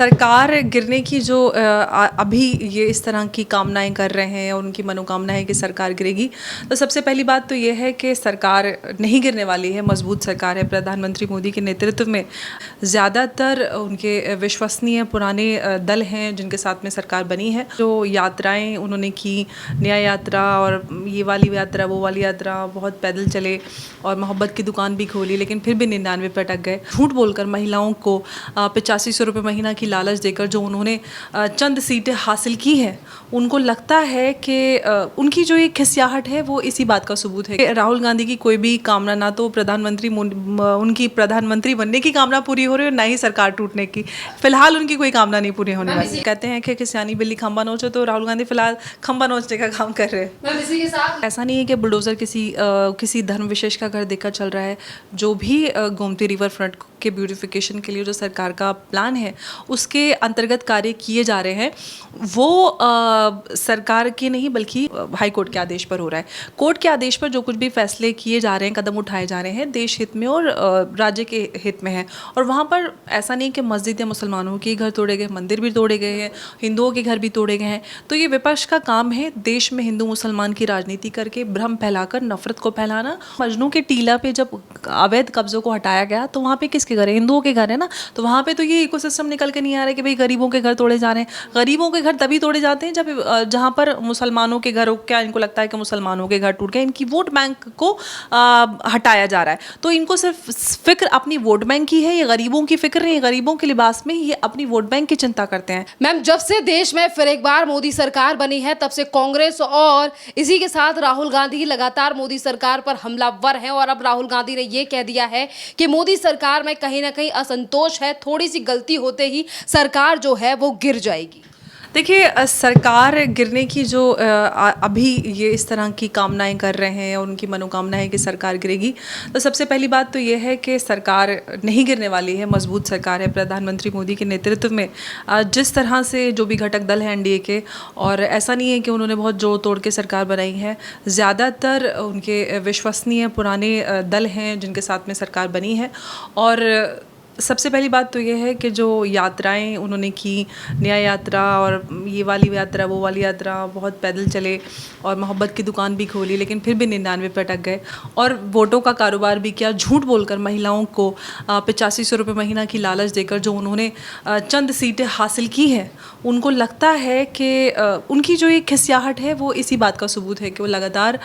सरकार गिरने की जो अभी ये इस तरह की कामनाएं कर रहे हैं और उनकी मनोकामना है कि सरकार गिरेगी। तो सबसे पहली बात तो ये है कि सरकार नहीं गिरने वाली है, मजबूत सरकार है। प्रधानमंत्री मोदी के नेतृत्व में ज़्यादातर उनके विश्वसनीय पुराने दल हैं जिनके साथ में सरकार बनी है। जो यात्राएं उन्होंने की, न्याय यात्रा और ये वाली यात्रा वो वाली यात्रा, बहुत पैदल चले और मोहब्बत की दुकान भी खोली, लेकिन फिर भी 99 पे अटक गए। झूठ बोलकर महिलाओं को 8500 रुपये महीना की लालच देकर जो उन्होंने चंद सीटें हासिल की हैं, उनको लगता है कि उनकी जो एक खिसियाहट है वो इसी बात का सबूत है कि राहुल गांधी की कोई भी कामना, ना तो उनकी प्रधानमंत्री बनने की कामना पूरी हो रही है और ना ही सरकार टूटने की। फिलहाल उनकी कोई कामना नहीं पूरी होने वाली। कहते हैं कि सियानी बिल्ली खंबा नोचे, तो राहुल गांधी फिलहाल खंबा नोचने का काम कर रहे हैं। इसी के साथ ऐसा नहीं है कि बुलडोजर किसी धर्म विशेष का घर देखकर चल रहा है। जो भी गोमती रिवर फ्रंट के ब्यूटिफिकेशन के लिए जो सरकार का प्लान है उसके अंतर्गत कार्य किए जा रहे हैं, वो सरकार के नहीं बल्कि हाई कोर्ट के आदेश पर हो रहा है। कोर्ट के आदेश पर जो कुछ भी फैसले किए जा रहे हैं, कदम उठाए जा रहे हैं, देश हित में और राज्य के हित में है। और वहाँ पर ऐसा नहीं कि मस्जिद या मुसलमानों के घर तोड़े गए, मंदिर भी तोड़े गए हैं, हिंदुओं के घर भी तोड़े गए हैं। तो ये विपक्ष का काम है देश में हिंदू मुसलमान की राजनीति करके भ्रम फैलाकर नफरत को फैलाना। मजनू के टीला पे जब अवैध कब्जों को हटाया गया तो वहाँ पे किसके घर है? हिंदुओं के घर है ना। तो वहाँ पे तो ये इकोसिस्टम निकल के नहीं आ रहा है कि भाई गरीबों के घर तोड़े जा रहे हैं। गरीबों के घर तभी तोड़े जाते हैं जब जहाँ पर मुसलमानों के घरों, क्या इनको लगता है कि मुसलमानों के घर टूट गए, इनकी वोट बैंक को हटाया जा रहा है। तो इनको सिर्फ फिक्र अपनी वोट बैंक की है, ये गरीबों की फिक्र नहीं है। गरीबों के लिबास में ये अपनी वोट बैंक की चिंता करते हैं। मैम, जब से देश में फिर एक बार मोदी सरकार बनी है तब से कांग्रेस और इसी के साथ राहुल गांधी लगातार मोदी सरकार पर हमलावर हैं। और अब राहुल गांधी ने ये कह दिया है कि मोदी सरकार में कहीं ना कहीं असंतोष है, थोड़ी सी गलती होते ही सरकार जो है वो गिर जाएगी। देखिए, सरकार गिरने की जो अभी ये इस तरह की कामनाएं कर रहे हैं और उनकी मनोकामना है कि सरकार गिरेगी। तो सबसे पहली बात तो ये है कि सरकार नहीं गिरने वाली है, मजबूत सरकार है। प्रधानमंत्री मोदी के नेतृत्व में जिस तरह से जो भी घटक दल हैं एनडीए के, और ऐसा नहीं है कि उन्होंने बहुत जोड़ तोड़ के सरकार बनाई है। ज़्यादातर उनके विश्वसनीय पुराने दल हैं जिनके साथ में सरकार बनी है। और सबसे पहली बात तो ये है कि जो यात्राएं उन्होंने की, न्याय यात्रा और ये वाली यात्रा वो वाली यात्रा, बहुत पैदल चले और मोहब्बत की दुकान भी खोली, लेकिन फिर भी 99 पे अटक गए। और वोटों का कारोबार भी किया, झूठ बोलकर महिलाओं को 8500 रुपये महीना की लालच देकर जो उन्होंने चंद सीटें हासिल की हैं, उनको लगता है कि उनकी जो एक खिसियाहट है वो इसी बात का सबूत है कि वो लगातार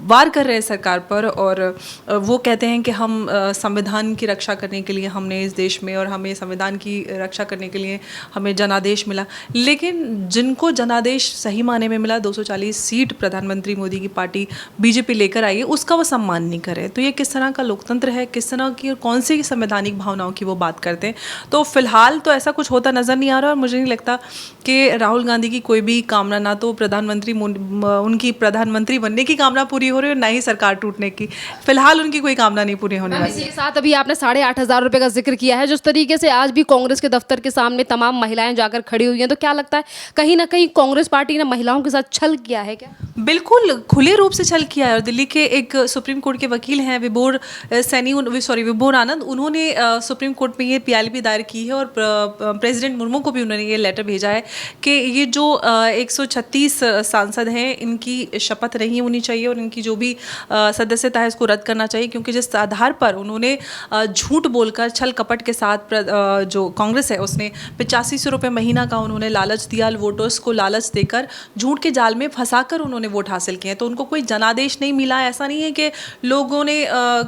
वार कर रहे हैं सरकार पर। और वो कहते हैं कि हम संविधान की रक्षा करने के लिए हमने इस देश में, और हमें संविधान की रक्षा करने के लिए हमें जनादेश मिला। लेकिन जिनको जनादेश सही माने में मिला, 240 सीट प्रधानमंत्री मोदी की पार्टी बीजेपी लेकर आई है, उसका वो सम्मान नहीं करे। तो ये किस तरह का लोकतंत्र है, किस तरह की और कौन सी संवैधानिक भावनाओं की वो बात करते हैं। तो फिलहाल तो ऐसा कुछ होता नज़र नहीं आ रहा। और मुझे नहीं लगता कि राहुल गांधी की कोई भी कामना, ना तो उनकी प्रधानमंत्री बनने की कामना पूरी हो रही है और ना ही सरकार टूटने की। फिलहाल उनकी कोई कामना नहीं पूरी होने वाली। इसी के साथ अभी आपने 8,500 रुपए का जिक्र किया है, जिस तरीके से आज भी कांग्रेस के दफ्तर के सामने तमाम महिलाएं जाकर खड़ी हुई हैं, तो क्या लगता है कहीं ना कहीं कांग्रेस पार्टी ने महिलाओं के साथ छल किया है क्या? बिल्कुल खुले रूप से छल किया है। और दिल्ली के एक सुप्रीम कोर्ट के वकील हैं विभोर आनंद, उन्होंने सुप्रीम कोर्ट में ये पीआईएल दायर की है और प्रेसिडेंट मुर्मू को भी उन्होंने ये लेटर भेजा है कि ये जो 136 सांसद हैं, इनकी शपथ नहीं होनी चाहिए और इनकी जो भी सदस्यता है इसको रद्द करना चाहिए। क्योंकि जिस आधार पर उन्होंने झूठ बोलकर छल कपट के साथ जो कांग्रेस है उसने 8500 रुपये महीना का उन्होंने लालच दिया, वोटर्स को लालच देकर झूठ के जाल में फंसाकर उन्होंने वोट हासिल किए हैं। तो उनको कोई जनादेश नहीं मिला। ऐसा नहीं है कि लोगों ने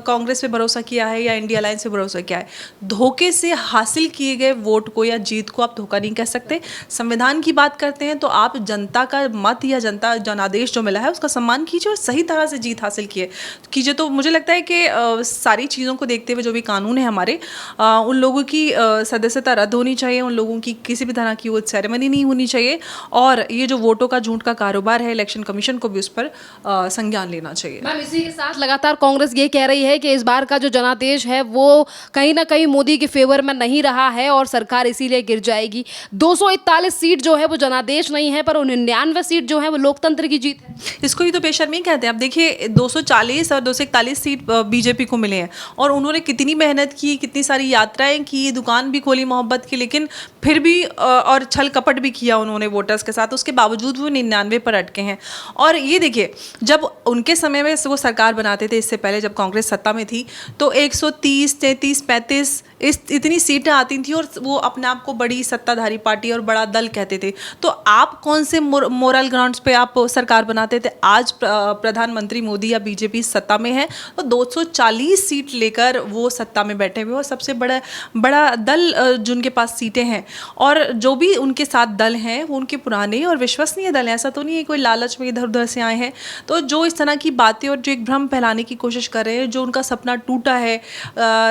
कांग्रेस पे भरोसा किया है या इंडिया अलायंस पे भरोसा किया है। धोखे से हासिल किए गए वोट को या जीत को आप धोखा नहीं कह सकते। संविधान की बात करते हैं तो आप जनता का मत या जनता जनादेश जो मिला है उसका सम्मान कीजिए और सही तरह से जीत हासिल कीजिए। तो मुझे लगता है कि सारी चीज़ों को देखते हुए जो भी कानून है हमारे, उन लोगों की सदस्यता रद्द होनी चाहिए, उन लोगों की किसी भी तरह की वो सेरेमनी नहीं होनी चाहिए। और ये जो वोटों का झूठ का कारोबार है, इलेक्शन कमीशन को भी उस पर संज्ञान लेना चाहिए। मैम, इसी के साथ लगातार कांग्रेस ये कह रही है कि इस बार का जो जनादेश है वो कहीं ना कहीं मोदी के फेवर में नहीं रहा है और सरकार इसीलिए गिर जाएगी। 241 सीट जो है वो जनादेश नहीं है, पर 99 सीट जो है वो लोकतंत्र की जीत है। इसको ही तो बेशर्मी कहते हैं। अब देखिए देखिए 240 और 241 सीट बीजेपी को मिले हैं और उन्होंने कितनी मेहनत की, कितनी सारी यात्राएं की, दुकान भी खोली मोहब्बत की, लेकिन फिर भी और छल कपट भी किया उन्होंने वोटर्स के साथ, उसके बावजूद वो 99 पर अटके हैं। और ये देखिए जब उनके समय में वो सरकार बनाते थे, इससे पहले जब कांग्रेस सत्ता में थी, तो 130, 33, 35 इतनी सीटें आती थी और वो अपने आप को बड़ी सत्ताधारी पार्टी और बड़ा दल कहते थे। तो आप कौन से मोरल ग्राउंड्स पे आप सरकार बनाते थे? आज प्रधानमंत्री मोदी या बीजेपी सत्ता में है तो 240 सीट लेकर वो सत्ता में बैठे हुए और सबसे बड़ा दल जिनके पास सीटें हैं, और जो भी उनके साथ दल हैं वो उनके पुराने और विश्वसनीय दल हैं। ऐसा तो नहीं है कोई लालच में इधर उधर से आए हैं। तो जो इस तरह की बातें और जो एक भ्रम फैलाने की कोशिश कर रहे हैं, जो उनका सपना टूटा है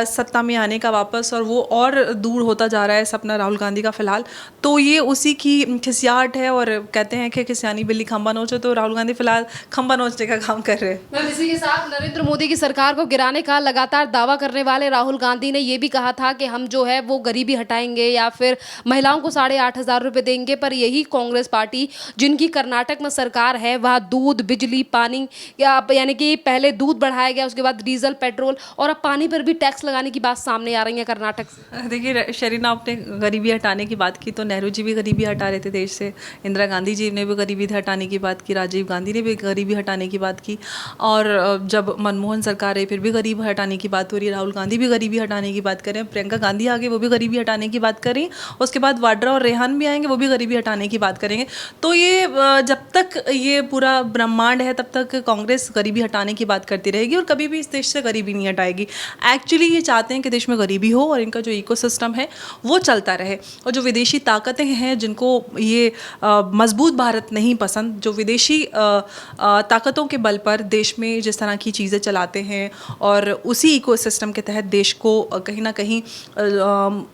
सत्ता में आने का वापस, और वो और दूर होता जा रहा है सपना राहुल गांधी का फिलहाल, तो ये उसी की खिसियाहट है। और कहते हैं कि खिसियानी बिल्ली खंबा नोचे, तो राहुल गांधी फिलहाल खंबा नोचने का काम कर रहे हैं। मैम, इसी के साथ नरेंद्र मोदी की सरकार को गिराने का लगातार दावा करने वाले राहुल गांधी ने ये भी कहा था कि हम जो है वो गरीबी हटाएंगे या फिर महिलाओं को 8,500 रुपये देंगे। पर यही कांग्रेस पार्टी जिनकी कर्नाटक में सरकार है, वहाँ दूध, बिजली, पानी, यानी कि पहले दूध बढ़ाया गया, उसके बाद डीजल, पेट्रोल और अब पानी पर भी टैक्स लगाने की बात सामने आ रही है कर्नाटक से। देखिए शरीना, आपने गरीबी हटाने की बात की तो नेहरू जी भी गरीबी हटा रहे थे देश से, इंदिरा गांधी जी ने भी गरीबी हटाने की बात की, राजीव गांधी ने भी गरीबी हटाने की बात की, और जब मनमोहन सरकार है फिर भी गरीबी हटाने की बात हो रही है। राहुल गांधी भी गरीबी हटाने की बात करें, प्रियंका गांधी आगे वो भी गरीबी हटाने की बात करें, उसके बाद वाड्रा और रेहान भी आएंगे वो भी गरीबी हटाने की बात करेंगे। तो ये जब तक ये पूरा ब्रह्मांड है तब तक कांग्रेस गरीबी हटाने की बात करती रहेगी और कभी भी इस देश से गरीबी नहीं हटाएगी। एक्चुअली ये चाहते हैं कि देश में गरीबी हो और इनका जो इकोसिस्टम है वो चलता रहे, और जो विदेशी ताकतें हैं जिनको ये मजबूत भारत नहीं पसंद, जो विदेशी ताकतों के बल पर देश में जिस तरह की चीज़ें चलाते हैं और उसी इकोसिस्टम के तहत देश को कहीं ना कहीं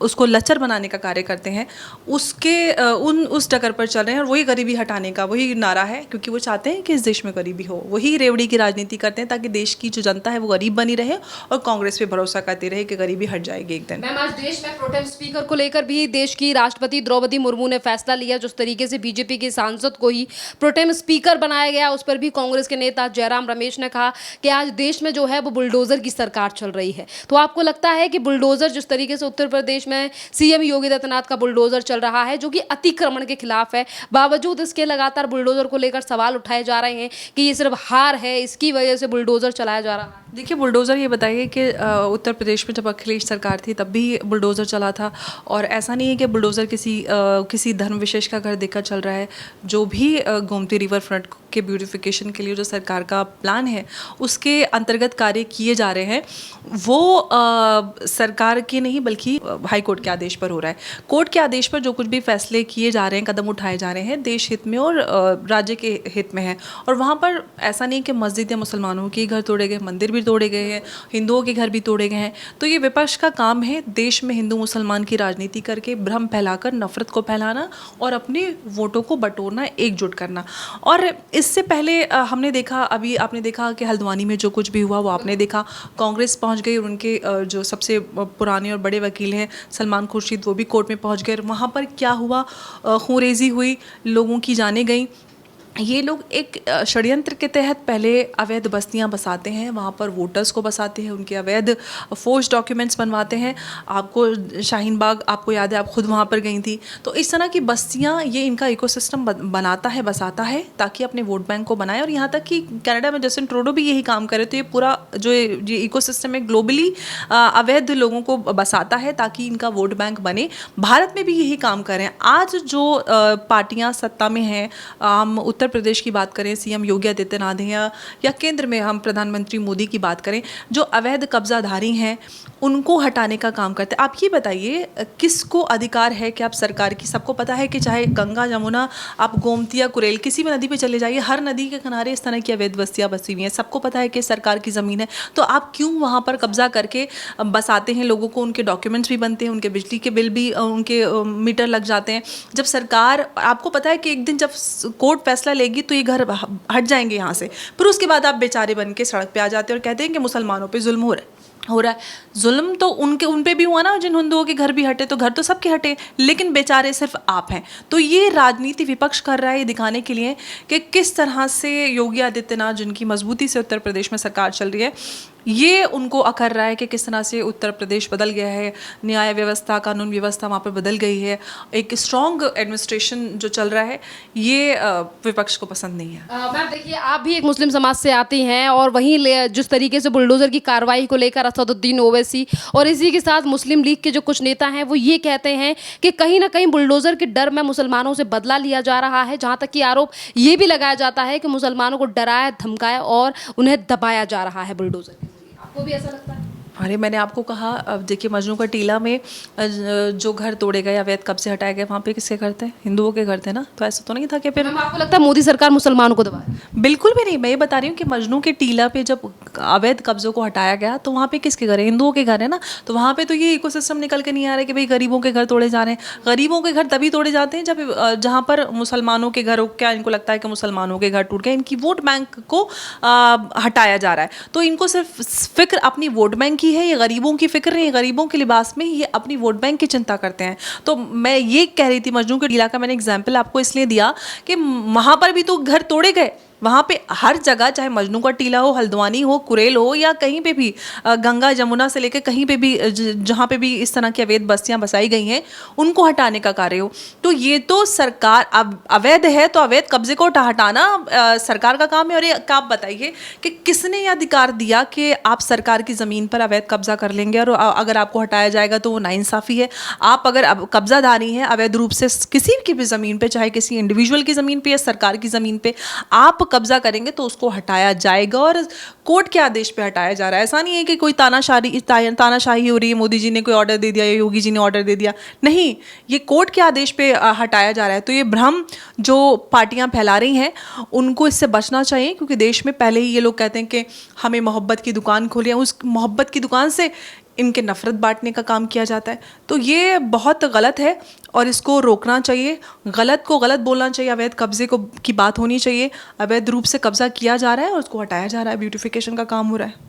उसको लचर बनाने का कार्य करते हैं, उस टक्कर पर चल रहे हैं। और वही गरीबी हटाने का वही नारा है, क्योंकि वो चाहते हैं कि इस देश में गरीबी हो, वही रेवड़ी की राजनीति करते हैं ताकि देश की जो जनता है वो गरीब बनी रहे और कांग्रेस पे भरोसा करती रहे कि गरीबी हट जाएगी एक दिन। मैम, आज देश में प्रोटेम स्पीकर को लेकर भी देश की राष्ट्रपति द्रौपदी मुर्मू ने फैसला लिया। जिस तरीके से बीजेपी के सांसद को ही प्रोटेम स्पीकर बनाया गया, उस पर भी कांग्रेस के नेता जयराम रमेश ने कहा कि आज देश में जो है वो बुलडोजर की सरकार चल रही है। तो आपको लगता है कि बुलडोजर जिस तरीके से उत्तर प्रदेश में सीएम योगी आदित्यनाथ का बुलडोजर चल रहा है जो कि अतिक्रमण के खिलाफ है, बावजूद इसके लगातार बुलडोजर को लेकर सवाल उठाए जा रहे हैं कि ये सिर्फ हार है, इसकी वजह से बुलडोजर चलाया जा रहा है? देखिए बुलडोज़र, ये बताइए कि उत्तर प्रदेश में जब अखिलेश सरकार थी तब भी बुलडोज़र चला था, और ऐसा नहीं है कि बुलडोज़र किसी धर्म विशेष का घर देखकर चल रहा है। जो भी गोमती रिवर फ्रंट के ब्यूटिफिकेशन के लिए जो सरकार का प्लान है उसके अंतर्गत कार्य किए जा रहे हैं, वो सरकार के नहीं बल्कि हाई कोर्ट के आदेश पर हो रहा है। कोर्ट के आदेश पर जो कुछ भी फैसले किए जा रहे हैं, कदम उठाए जा रहे हैं, देश हित में और राज्य के हित में है। और वहाँ पर ऐसा नहीं कि मस्जिद या मुसलमानों के घर तोड़े गए, मंदिर भी तोड़े गए हैं, हिंदुओं के घर भी तोड़े गए हैं। तो ये विपक्ष का काम है देश में हिंदू मुसलमान की राजनीति करके भ्रम फैलाकर नफरत को फैलाना और अपने वोटों को बटोरना, एकजुट करना। और इससे पहले हमने देखा, अभी आपने देखा कि हल्द्वानी में जो कुछ भी हुआ वो आपने देखा, कांग्रेस पहुंच गई और उनके जो सबसे पुराने और बड़े वकील हैं सलमान खुर्शीद, वो भी कोर्ट में पहुंच गए। वहाँ पर क्या हुआ, खूंरेजी हुई, लोगों की जानें गई। ये लोग एक षड्यंत्र के तहत पहले अवैध बस्तियां बसाते हैं, वहाँ पर वोटर्स को बसाते हैं, उनके अवैध फोर्ज डॉक्यूमेंट्स बनवाते हैं। आपको शाहीन बाग, आपको याद है, आप खुद वहाँ पर गई थी। तो इस तरह की बस्तियां, ये इनका इकोसिस्टम बनाता है, बसाता है ताकि अपने वोट बैंक को बनाए। और यहाँ तक कि कनाडा में जस्टिन ट्रूडो भी यही काम करे। तो ये पूरा जो ये इकोसिस्टम है ग्लोबली अवैध लोगों को बसाता है ताकि इनका वोट बैंक बने। भारत में भी यही काम करें। आज जो पार्टियाँ सत्ता में हैं, हम उत्तर प्रदेश की बात करें, सीएम योगी आदित्यनाथ हैं, या केंद्र में हम प्रधानमंत्री मोदी की बात करें, जो अवैध कब्जाधारी हैं उनको हटाने का काम करते हैं। आप ये बताइए किसको अधिकार है कि आप सरकार की, सबको पता है कि चाहे गंगा, यमुना, आप गोमती या कुरेल किसी भी नदी पे चले जाइए, हर नदी के किनारे इस तरह की अवैध बस्तियां बसी हुई हैं। सबको पता है कि सरकार की ज़मीन है। तो आप क्यों वहाँ पर कब्जा करके बसाते हैं लोगों को? उनके डॉक्यूमेंट्स भी बनते हैं, उनके बिजली के बिल भी, उनके मीटर लग जाते हैं। जब सरकार, आपको पता है कि एक दिन जब कोर्ट फैसला लेगी तो ये घर हट जाएंगे यहाँ से, फिर उसके बाद आप बेचारे बन के सड़क पे आ जाते हैं और कहते हैं कि मुसलमानों पे जुल्म हो रहा है। हो रहा है। जुल्म तो उन पे भी हुआ ना, जिन हिंदुओं के घर भी हटे, तो घर तो सबके हटे, लेकिन बेचारे सिर्फ आप हैं। तो ये राजनीति विपक्ष कर रहा है ये दिखाने के लिए कि किस तरह से योगी आदित्यनाथ, जिनकी मजबूती से उत्तर प्रदेश में सरकार चल रही है, ये उनको अकर रहा है कि किस तरह से उत्तर प्रदेश बदल गया है, न्याय व्यवस्था, कानून व्यवस्था वहाँ पर बदल गई है, एक स्ट्रॉन्ग एडमिनिस्ट्रेशन जो चल रहा है, ये विपक्ष को पसंद नहीं है। मैम देखिए, आप भी एक मुस्लिम समाज से आती हैं और वहीं जिस तरीके से बुलडोजर की कार्रवाई को लेकर असदुद्दीन ओवैसी और इसी के साथ मुस्लिम लीग के जो कुछ नेता हैं वो ये कहते हैं कि कहीं ना कहीं बुलडोजर के डर में मुसलमानों से बदला लिया जा रहा है, जहां तक कि आरोप ये भी लगाया जाता है कि मुसलमानों को डराया, धमकाया और उन्हें दबाया जा रहा है बुलडोजर के जरिए। आपको भी ऐसा लगता है? अरे मैंने आपको कहा, अब देखिए मजनू का टीला में जो घर तोड़े गए, अवैध कब्जे हटाए गए, वहाँ पे किसके घर थे? हिंदुओं के घर थे ना। तो ऐसा तो नहीं था कि फिर आपको लगता है मोदी सरकार मुसलमानों को दबाए? बिल्कुल भी नहीं। मैं ये बता रही हूँ कि मजनू के टीला पे जब अवैध कब्जों को हटाया गया तो वहाँ पे किसके घर है? हिंदुओं के घर है ना। तो वहाँ पे तो ये इकोसिस्टम निकल के नहीं आ रहा है कि भाई गरीबों के घर तोड़े जा रहे हैं। गरीबों के घर तभी तोड़े जाते हैं जब जहाँ पर मुसलमानों के घर, क्या इनको लगता है कि मुसलमानों के घर टूट गए, इनकी वोट बैंक को हटाया जा रहा है। तो इनको सिर्फ फिक्र अपनी वोट बैंक की है, ये गरीबों की फिक्र नहीं है। गरीबों के लिबास में ये अपनी वोट बैंक की चिंता करते हैं। तो मैं ये कह रही थी, मजनू के टीला का मैंने एग्जाम्पल आपको इसलिए दिया कि वहाँ पर भी तो घर तोड़े गए। वहाँ पे हर जगह, चाहे मजनू का टीला हो, हल्द्वानी हो, कुरेल हो, या कहीं पे भी गंगा जमुना से लेकर कहीं पे भी जहाँ पे भी इस तरह की अवैध बस्तियाँ बसाई गई हैं, उनको हटाने का कार्य हो। तो ये तो सरकार, अब अवैध है तो अवैध कब्जे को हटाना सरकार का काम है। और ये आप बताइए कि किसने ये अधिकार दिया कि आप सरकार की ज़मीन पर अवैध कब्जा कर लेंगे और अगर आपको हटाया जाएगा तो वो नाइंसाफ़ी है। आप अगर अब कब्जाधारी हैं अवैध रूप से किसी की भी ज़मीन पर, चाहे किसी इंडिविजुअल की ज़मीन पर या सरकार की ज़मीन पर, आप कब्जा करेंगे तो उसको हटाया जाएगा। और कोर्ट के आदेश पे हटाया जा रहा है। ऐसा नहीं है कि कोई तानाशाही हो रही है, मोदी जी ने कोई ऑर्डर दे दिया या योगी जी ने ऑर्डर दे दिया, नहीं, ये कोर्ट के आदेश पे हटाया जा रहा है। तो ये भ्रम जो पार्टियां फैला रही हैं उनको इससे बचना चाहिए, क्योंकि देश में पहले ही ये लोग कहते हैं कि हमें मोहब्बत की दुकान खोली है, उस मोहब्बत की दुकान से इनके नफ़रत बांटने का काम किया जाता है। तो ये बहुत गलत है और इसको रोकना चाहिए। गलत को गलत बोलना चाहिए। अवैध कब्जे को की बात होनी चाहिए। अवैध रूप से कब्जा किया जा रहा है और उसको हटाया जा रहा है, ब्यूटिफिकेशन का काम हो रहा है।